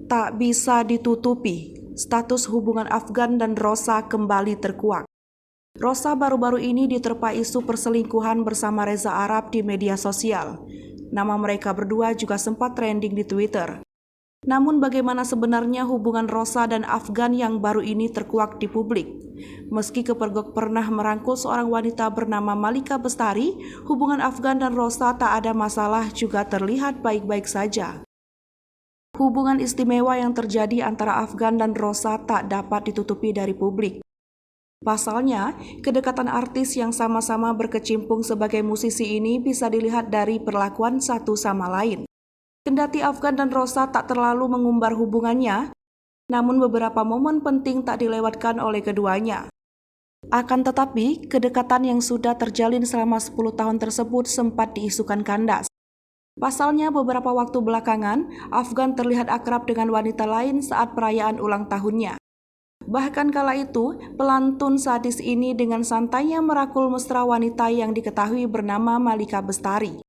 Tak bisa ditutupi, status hubungan Afgan dan Rosa kembali terkuak. Rosa baru-baru ini diterpa isu perselingkuhan bersama Reza Arab di media sosial. Nama mereka berdua juga sempat trending di Twitter. Namun bagaimana sebenarnya hubungan Rosa dan Afgan yang baru ini terkuak di publik? Meski Kepergok pernah merangkul seorang wanita bernama Malika Bestari, hubungan Afgan dan Rosa tak ada masalah juga terlihat baik-baik saja. Hubungan istimewa yang terjadi antara Afgan dan Rosa tak dapat ditutupi dari publik. Pasalnya, kedekatan artis yang sama-sama berkecimpung sebagai musisi ini bisa dilihat dari perlakuan satu sama lain. Kendati Afgan dan Rosa tak terlalu mengumbar hubungannya, namun beberapa momen penting tak dilewatkan oleh keduanya. Akan tetapi, kedekatan yang sudah terjalin selama 10 tahun tersebut sempat diisukan kandas. Pasalnya, beberapa waktu belakangan, Afgan terlihat akrab dengan wanita lain saat perayaan ulang tahunnya. Bahkan kala itu, pelantun sadis ini dengan santainya merakul mesra wanita yang diketahui bernama Malika Bestari.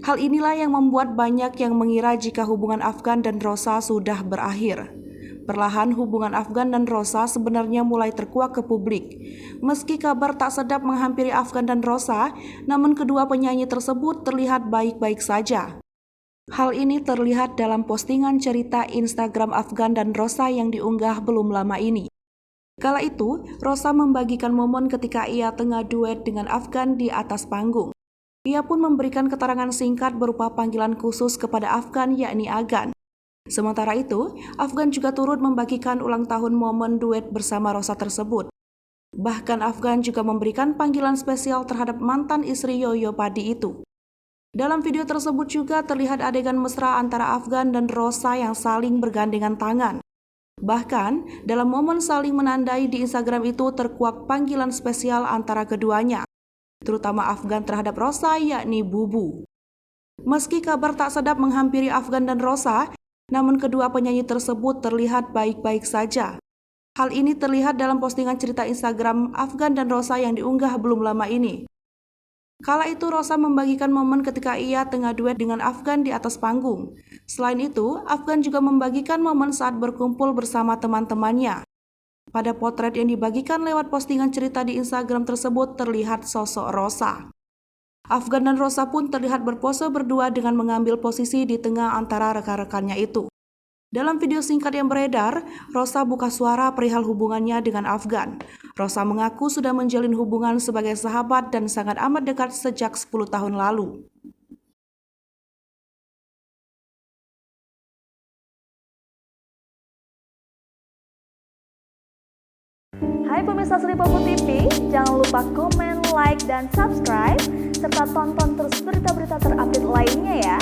Hal inilah yang membuat banyak yang mengira jika hubungan Afgan dan Rosa sudah berakhir. Perlahan hubungan Afgan dan Rosa sebenarnya mulai terkuak ke publik. Meski kabar tak sedap menghampiri Afgan dan Rosa, namun kedua penyanyi tersebut terlihat baik-baik saja. Hal ini terlihat dalam postingan cerita Instagram Afgan dan Rosa yang diunggah belum lama ini. Kala itu, Rosa membagikan momen ketika ia tengah duet dengan Afgan di atas panggung. Ia pun memberikan keterangan singkat berupa panggilan khusus kepada Afgan yakni Agan. Sementara itu, Afgan juga turut membagikan ulang tahun momen duet bersama Rosa tersebut. Bahkan Afgan juga memberikan panggilan spesial terhadap mantan istri Yoyo Padi itu. Dalam video tersebut juga terlihat adegan mesra antara Afgan dan Rosa yang saling bergandengan tangan. Bahkan, dalam momen saling menandai di Instagram itu terkuak panggilan spesial antara keduanya, terutama Afgan terhadap Rosa yakni Bubu. Meski kabar tak sedap menghampiri Afgan dan Rosa, namun kedua penyanyi tersebut terlihat baik-baik saja. Hal ini terlihat dalam postingan cerita Instagram Afgan dan Rosa yang diunggah belum lama ini. Kala itu Rosa membagikan momen ketika ia tengah duet dengan Afgan di atas panggung. Selain itu, Afgan juga membagikan momen saat berkumpul bersama teman-temannya. Pada potret yang dibagikan lewat postingan cerita di Instagram tersebut terlihat sosok Rosa. Afgan dan Rosa pun terlihat berpose berdua dengan mengambil posisi di tengah antara rekan-rekannya itu. Dalam video singkat yang beredar, Rosa buka suara perihal hubungannya dengan Afgan. Rosa mengaku sudah menjalin hubungan sebagai sahabat dan sangat amat dekat sejak 10 tahun lalu. Hai pemirsa Sri Popo TV, jangan lupa komen, like, dan subscribe, serta tonton terus berita-berita terupdate lainnya ya.